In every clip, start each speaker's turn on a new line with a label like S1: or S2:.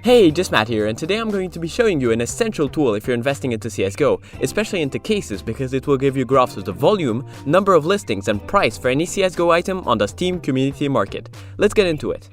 S1: Hey, just Matt here, and today I'm going to be showing you an essential tool if you're investing into CSGO, especially into cases because it will give you graphs of the volume, number of listings, and price for any CSGO item on the Steam community market. Let's get into it.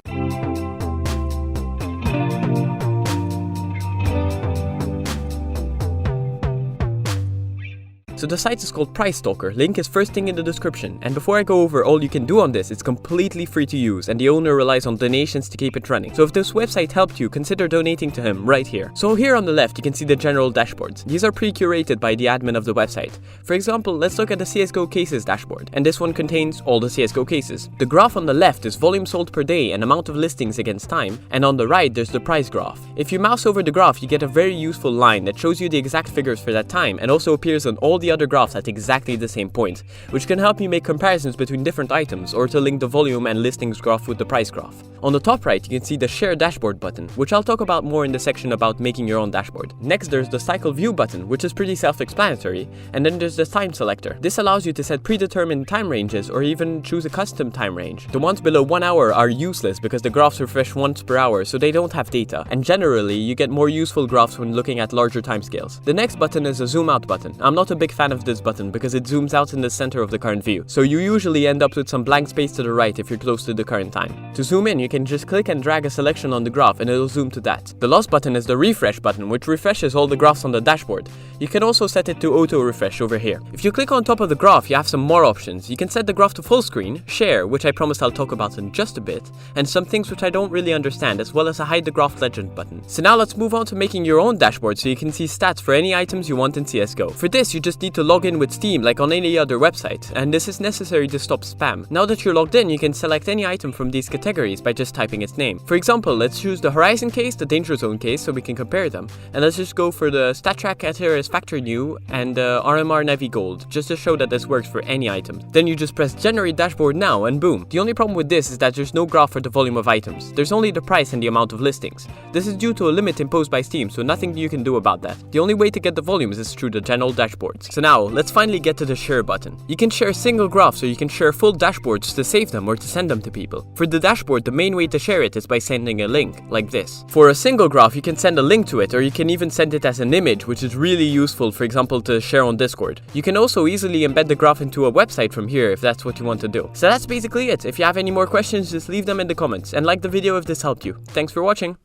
S1: So the site is called PriceStalker, link is first thing in the description, and before I go over all you can do on this, it's completely free to use and the owner relies on donations to keep it running. So if this website helped you, consider donating to him right here. So here on the left you can see the general dashboards. These are pre-curated by the admin of the website. For example, let's look at the CSGO cases dashboard, and this one contains all the CSGO cases. The graph on the left is volume sold per day and amount of listings against time, and on the right there's the price graph. If you mouse over the graph you get a very useful line that shows you the exact figures for that time and also appears on all the other graphs at exactly the same point, which can help you make comparisons between different items or to link the volume and listings graph with the price graph. On the top right, you can see the Share Dashboard button, which I'll talk about more in the section about making your own dashboard. Next, there's the Cycle View button, which is pretty self-explanatory, and then there's the Time Selector. This allows you to set predetermined time ranges or even choose a custom time range. The ones below 1 hour are useless because the graphs refresh once per hour, so they don't have data, and generally, you get more useful graphs when looking at larger timescales. The next button is a Zoom Out button. I'm not a big fan of this button because it zooms out in the center of the current view, so you usually end up with some blank space to the right if you're close to the current time. To zoom in, you can just click and drag a selection on the graph and it'll zoom to that. The last button is the Refresh button, which refreshes all the graphs on the dashboard. You can also set it to auto refresh over here. If you click on top of the graph, you have some more options. You can set the graph to full screen, share, which I promise I'll talk about in just a bit, and some things which I don't really understand, as well as a hide the graph legend button. So now let's move on to making your own dashboard so you can see stats for any items you want in CSGO. For this, you just need to log in with Steam like on any other website, and this is necessary to stop spam. Now that you're logged in, you can select any item from these categories by just typing its name. For example, let's choose the Horizon case, the Danger Zone case, so we can compare them, and let's just go for the StatTrack Eteris Factor New and the RMR Navy Gold, just to show that this works for any item. Then you just press Generate Dashboard Now, and boom. The only problem with this is that there's no graph for the volume of items. There's only the price and the amount of listings. This is due to a limit imposed by Steam, so nothing you can do about that. The only way to get the volumes is through the general dashboards. So now, let's finally get to the Share button. You can share single graphs, or you can share full dashboards to save them or to send them to people. For the dashboard, the main way to share it is by sending a link, like this. For a single graph, you can send a link to it, or you can even send it as an image, which is really useful, for example, to share on Discord. You can also easily embed the graph into a website from here if that's what you want to do. So that's basically it. If you have any more questions, just leave them in the comments, and like the video if this helped you. Thanks for watching!